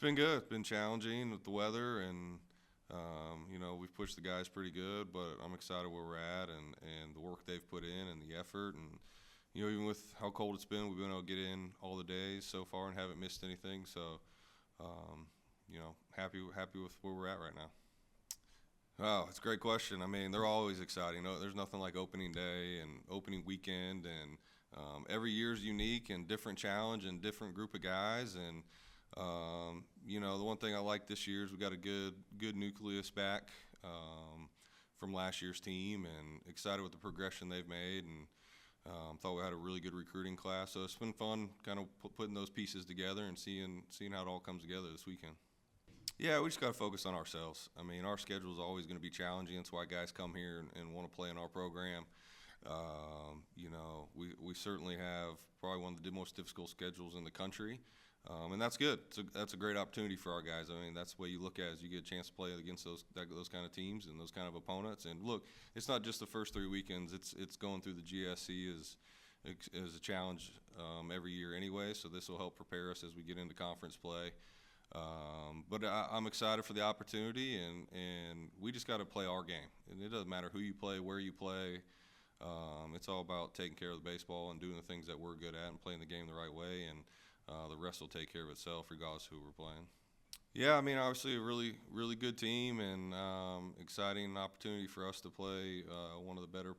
been good. It's been challenging with the weather, and we've pushed the guys pretty good. But I'm excited where we're at, and the work they've put in, and the effort, and even with how cold it's been, we've been able to get in all the days so far and haven't missed anything. So, happy with where we're at right now. Oh, it's a great question. I mean, they're always exciting. No, there's nothing like opening day and opening weekend, and every year is unique and different challenge and different group of guys. And the one thing I like this year is we got a good nucleus back from last year's team, and excited with the progression they've made, and thought we had a really good recruiting class. So it's been fun, kind of putting those pieces together and seeing how it all comes together this weekend. Yeah, we just got to focus on ourselves. I mean, our schedule is always going to be challenging. That's why guys come here and want to play in our program. We certainly have probably one of the most difficult schedules in the country, and that's good. That's a great opportunity for our guys. I mean, that's the way you look at it, is you get a chance to play against those kind of teams and those kind of opponents. And look, it's not just the first 3 weekends. It's going through the GSC is a challenge every year anyway. So this will help prepare us as we get into conference play. But I'm excited for the opportunity, and we just got to play our game. And it doesn't matter who you play, where you play. It's all about taking care of the baseball and doing the things that we're good at and playing the game the right way, and the rest will take care of itself regardless of who we're playing. Yeah, I mean, obviously a really, really good team, and exciting opportunity for us to play one of the better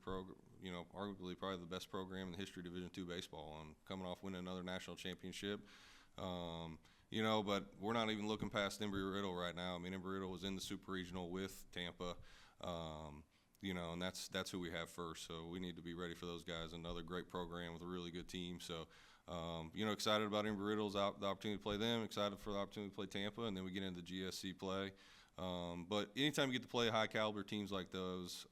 arguably probably the best program in the history of Division II baseball, and coming off winning another national championship. But we're not even looking past Embry-Riddle right now. I mean, Embry-Riddle was in the Super Regional with Tampa, and that's who we have first. So we need to be ready for those guys. Another great program with a really good team. So, excited about Embry-Riddle's the opportunity to play them. Excited for the opportunity to play Tampa, and then we get into GSC play. But anytime you get to play high caliber teams like those,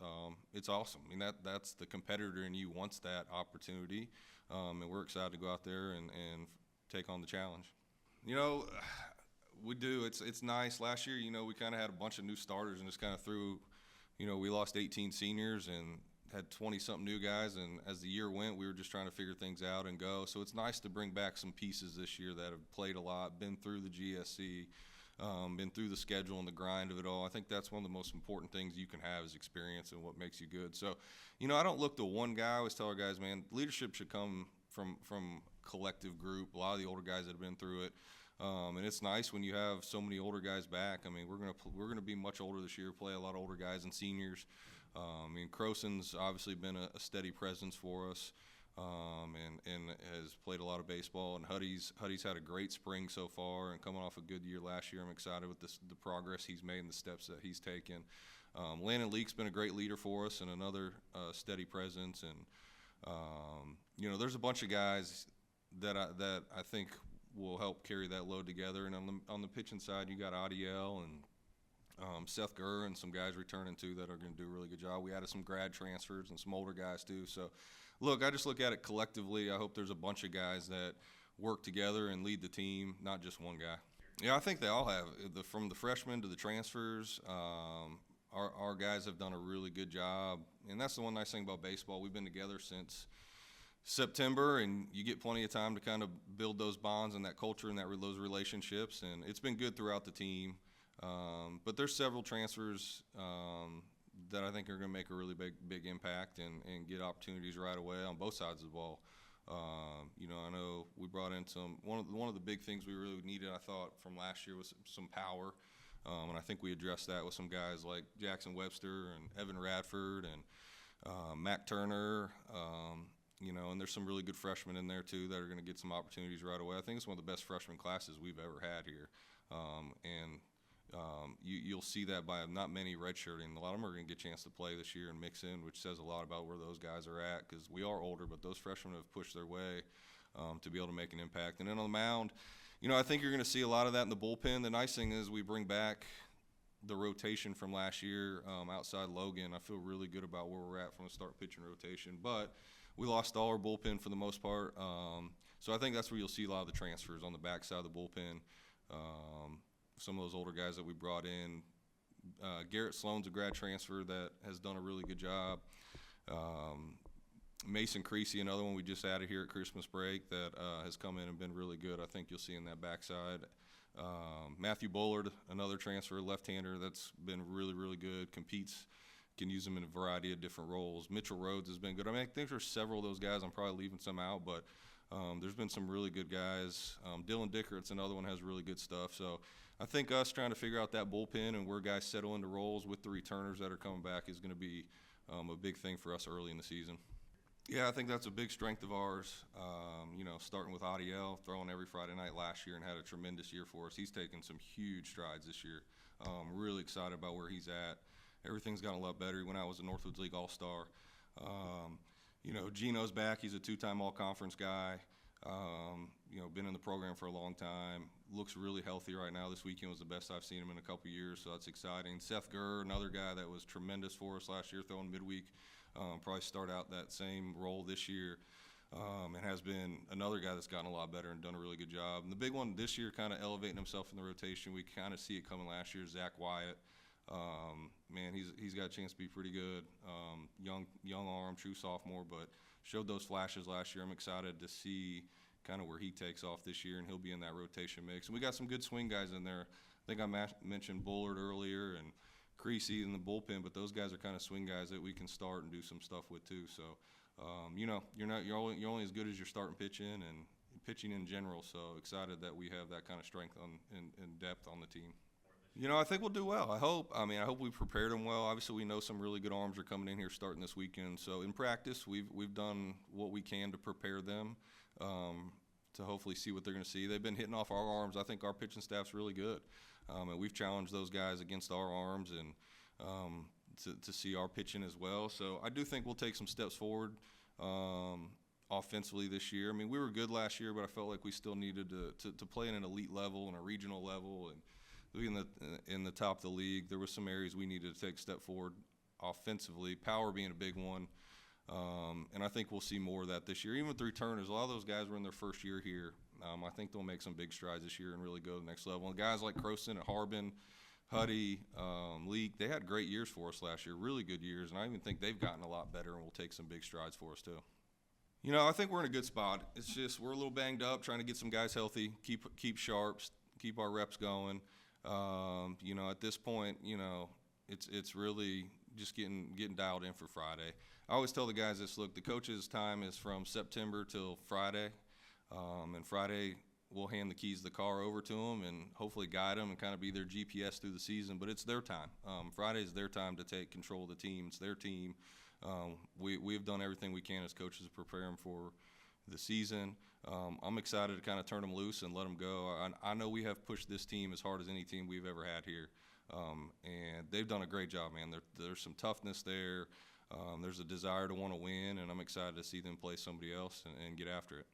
it's awesome. I mean, that's the competitor in you wants that opportunity, and we're excited to go out there and take on the challenge. We do. It's nice. Last year, we kind of had a bunch of new starters and just kind of threw, we lost 18 seniors and had 20-something new guys. And as the year went, we were just trying to figure things out and go. So it's nice to bring back some pieces this year that have played a lot, been through the GSC, been through the schedule and the grind of it all. I think that's one of the most important things you can have is experience and what makes you good. So, I don't look to one guy. I always tell our guys, man, leadership should come from collective group, a lot of the older guys that have been through it. And it's nice when you have so many older guys back. I mean, we're gonna be much older this year, play a lot of older guys and seniors. Crowson's obviously been a steady presence for us, and has played a lot of baseball. And Huddy's had a great spring so far, and coming off a good year last year. I'm excited with the progress he's made and the steps that he's taken. Landon Leake's been a great leader for us and another steady presence. And there's a bunch of guys that I think will help carry that load together. And on the pitching side, you got Adiel and Seth Gurr and some guys returning too that are going to do a really good job. We added some grad transfers and some older guys too. So, look, I just look at it collectively. I hope there's a bunch of guys that work together and lead the team, not just one guy. Yeah, I think they all have. From the freshmen to the transfers, our guys have done a really good job. And that's the one nice thing about baseball. We've been together since September, and you get plenty of time to kind of build those bonds and that culture and those relationships, and it's been good throughout the team. But there's several transfers that I think are going to make a really big impact and get opportunities right away on both sides of the ball. I know we brought in one of the big things we really needed, I thought, from last year was some power, and I think we addressed that with some guys like Jackson Webster and Evan Radford and Mac Turner. And there's some really good freshmen in there too that are going to get some opportunities right away. I think it's one of the best freshman classes we've ever had here, you'll see that by not many redshirting. A lot of them are going to get a chance to play this year and mix in, which says a lot about where those guys are at, because we are older, but those freshmen have pushed their way to be able to make an impact. And then on the mound, I think you're going to see a lot of that in the bullpen. The nice thing is we bring back the rotation from last year outside Logan. I feel really good about where we're at from a start pitching rotation, but we lost all our bullpen for the most part. So I think that's where you'll see a lot of the transfers on the backside of the bullpen. Some of those older guys that we brought in. Garrett Sloan's a grad transfer that has done a really good job. Mason Creasy, another one we just added here at Christmas break that has come in and been really good. I think you'll see in that backside. Matthew Bullard, another transfer left-hander that's been really, really good, competes, can use him in a variety of different roles. Mitchell Rhodes has been good. I mean, I think there's several of those guys. I'm probably leaving some out, but there's been some really good guys. Dylan Dickert's another one, has really good stuff. So I think us trying to figure out that bullpen and where guys settle into roles with the returners that are coming back is going to be a big thing for us early in the season. Yeah, I think that's a big strength of ours. Starting with Adiel, throwing every Friday night last year and had a tremendous year for us. He's taken some huge strides this year. Really excited about where he's at. Everything's gotten a lot better. He went out as a Northwoods League All-Star. Gino's back. He's a two-time All-Conference guy. Been in the program for a long time. Looks really healthy right now. This weekend was the best I've seen him in a couple years, so that's exciting. Seth Gurr, another guy that was tremendous for us last year, throwing midweek. Probably start out that same role this year. And has been another guy that's gotten a lot better and done a really good job. And the big one this year, kind of elevating himself in the rotation. We kind of see it coming last year. Zach Wyatt, he's got a chance to be pretty good. Young arm, true sophomore, but showed those flashes last year. I'm excited to see kind of where he takes off this year, and he'll be in that rotation mix. And we got some good swing guys in there. I think I mentioned Bullard earlier and Creasy in the bullpen, but those guys are kind of swing guys that we can start and do some stuff with too. So, you're only as good as your starting pitching and pitching in general. So excited that we have that kind of strength and depth on the team. I think we'll do well. I hope we prepared them well. Obviously, we know some really good arms are coming in here starting this weekend. So in practice, we've done what we can to prepare them to hopefully see what they're going to see. They've been hitting off our arms. I think our pitching staff's really good, and we've challenged those guys against our arms and to see our pitching as well. So I do think we'll take some steps forward offensively this year. I mean, we were good last year, but I felt like we still needed to play at an elite level and a regional level and in the top of the league. There were some areas we needed to take a step forward offensively, power being a big one. And I think we'll see more of that this year. Even with the returners, a lot of those guys were in their first year here. I think they'll make some big strides this year and really go to the next level. And guys like Crowson and Harbin, Huddy, Leak, they had great years for us last year, really good years. And I even think they've gotten a lot better and will take some big strides for us too. I think we're in a good spot. It's just we're a little banged up, trying to get some guys healthy, keep sharp, keep our reps going. At this point, it's really just getting dialed in for Friday. I always tell the guys this: look, the coach's time is from September till Friday, and Friday we'll hand the keys to the car over to them and hopefully guide them and kind of be their GPS through the season. But it's their time. Friday is their time to take control of the team. It's their team. We've done everything we can as coaches to prepare them for the season. I'm excited to kind of turn them loose and let them go. I know we have pushed this team as hard as any team we've ever had here, and they've done a great job, man. There's some toughness there. There's a desire to want to win, and I'm excited to see them play somebody else and get after it.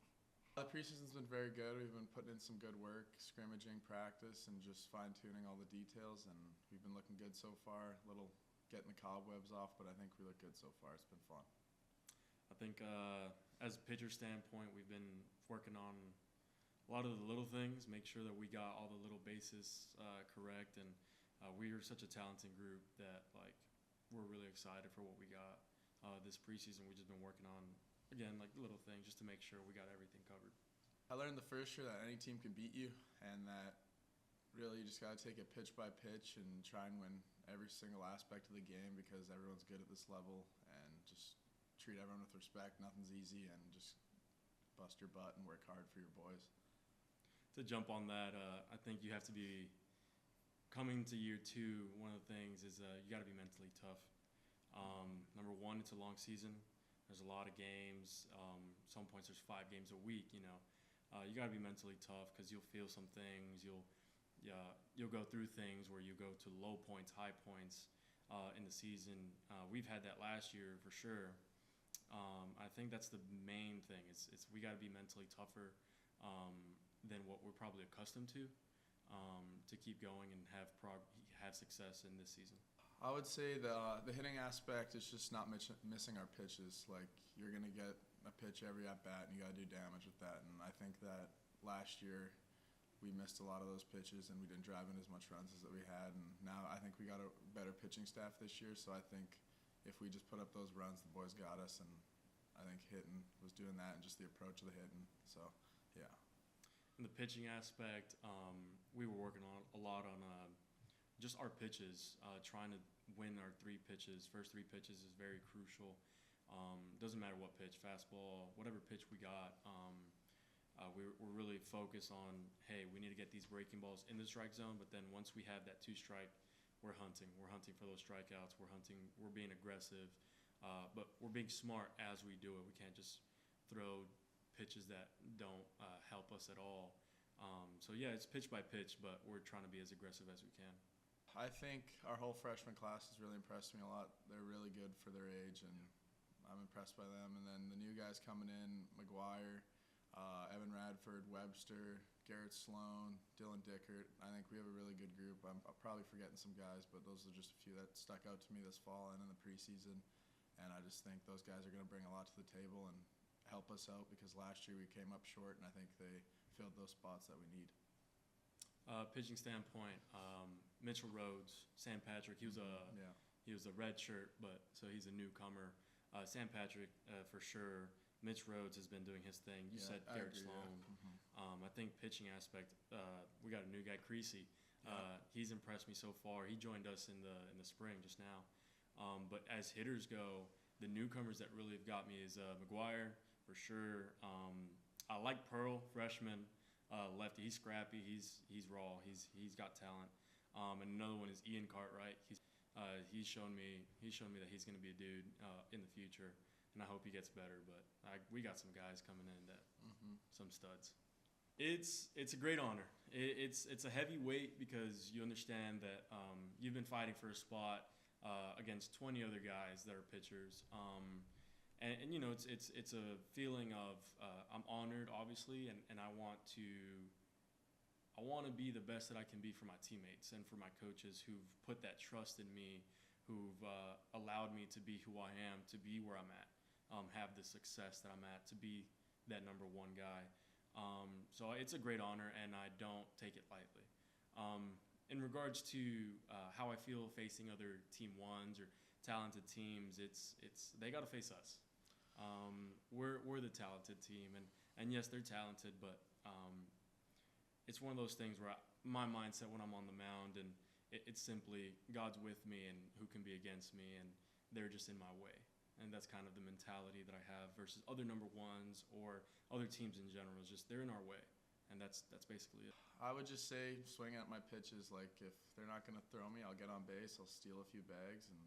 The preseason's been very good. We've been putting in some good work, scrimmaging, practice, and just fine-tuning all the details, and we've been looking good so far. A little getting the cobwebs off, but I think we look good so far. It's been fun. I think as a pitcher standpoint, we've been working on a lot of the little things, make sure that we got all the little bases correct, and we are such a talented group that we're really excited for what we got this preseason. We've just been working on, again, little things just to make sure we got everything covered. I learned the first year that any team can beat you, and that really you just got to take it pitch by pitch and try and win every single aspect of the game because everyone's good at this level, and just treat everyone with respect. Nothing's easy, and just bust your butt and work hard for your boys. To jump on that, I think you have to be coming to year two. One of the things is you got to be mentally tough. Number one, it's a long season. There's a lot of games. Some points there's 5 games a week. You got to be mentally tough because you'll feel some things. You'll go through things where you go to low points, high points in the season. We've had that last year for sure. I think that's the main thing. It's we got to be mentally tougher than what we're probably accustomed to keep going and have success in this season. I would say the hitting aspect is just not missing our pitches. You're going to get a pitch every at-bat, and you got to do damage with that. And I think that last year we missed a lot of those pitches, and we didn't drive in as much runs as that we had. And now I think we got a better pitching staff this year, so I think if we just put up those runs, the boys got us, and I think hitting was doing that and just the approach of the hitting. So, yeah. In the pitching aspect, we were working on a lot on just our pitches, trying to win our first three pitches is very crucial. Doesn't matter what pitch, fastball, whatever pitch we got. We're really focused on, hey, we need to get these breaking balls in the strike zone, but then once we have that 2-strike, we're hunting. We're hunting for those strikeouts. We're being aggressive, but we're being smart as we do it. We can't just throw pitches that don't help us at all. So yeah, it's pitch by pitch, but we're trying to be as aggressive as we can. I think our whole freshman class has really impressed me a lot. They're really good for their age, and I'm impressed by them. And then the new guys coming in, McGuire, Evan Radford, Webster, Garrett Sloan, Dylan Dickert. I think we have a really good group. I'm probably forgetting some guys, but those are just a few that stuck out to me this fall and in the preseason. And I just think those guys are going to bring a lot to the table and help us out, because last year we came up short, and I think they filled those spots that we need. Pitching standpoint, Mitchell Rhodes, Sam Patrick. He was a red shirt, but so he's a newcomer. Sam Patrick for sure. Mitch Rhodes has been doing his thing. You said Garrett Sloan. I think pitching aspect, we got a new guy, Crowson. He's impressed me so far. He joined us in the spring just now. But as hitters go, the newcomers that really have got me is McGuire for sure. I like Pearl, freshman, lefty. He's scrappy. He's raw. He's got talent. And another one is Ian Cartwright. He's shown me that he's going to be a dude in the future, and I hope he gets better. But we got some guys coming in that some studs. It's a great honor. It's a heavy weight, because you understand that you've been fighting for a spot against 20 other guys that are pitchers. And you know, it's a feeling of I'm honored, obviously, and I want to be the best that I can be for my teammates and for my coaches who've put that trust in me, who've allowed me to be who I am, to be where I'm at, have the success that I'm at, to be that number one guy. So it's a great honor, and I don't take it lightly. In regards to how I feel facing other Team 1s or talented teams, it's they got to face us. We're the talented team, and yes, they're talented, but it's one of those things where my mindset when I'm on the mound, and it's simply God's with me, and who can be against me, and they're just in my way. And that's kind of the mentality that I have versus other number 1s or other teams in general. Is just they're in our way, and that's basically it. I would just say swinging at my pitches, like if they're not going to throw me, I'll get on base, I'll steal a few bags, and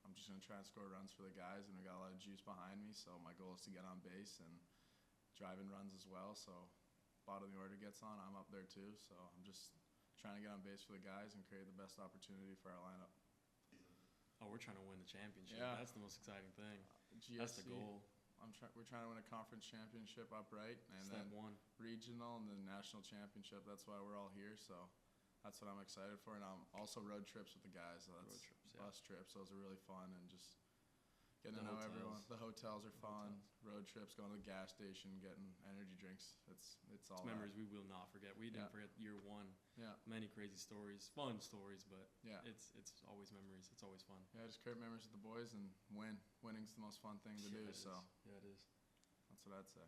I'm just going to try and score runs for the guys, and we got a lot of juice behind me, so my goal is to get on base and drive in runs as well. So bottom of the order gets on, I'm up there too, so I'm just trying to get on base for the guys and create the best opportunity for our lineup. Oh, we're trying to win the championship. Yeah. That's the most exciting thing. GSC, That's the goal. We're trying to win a conference championship upright, and Step then one. regional, and then national championship. That's why we're all here, so that's what I'm excited for. And also road trips with the guys. So that's Road trips, yeah. bus trips. Those are really fun, and just getting The to know hotels. everyone. The hotels are fun. hotels. Road trips, going to the gas station, getting energy drinks. It's all It's that. memories we will not forget. We didn't Yeah. forget year 1. Yeah, Many crazy stories, fun stories, but yeah. it's always memories. It's always fun. Yeah, just create memories with the boys and win. Winning's the most fun thing to do, it so is. Yeah, it is. that's what I'd say.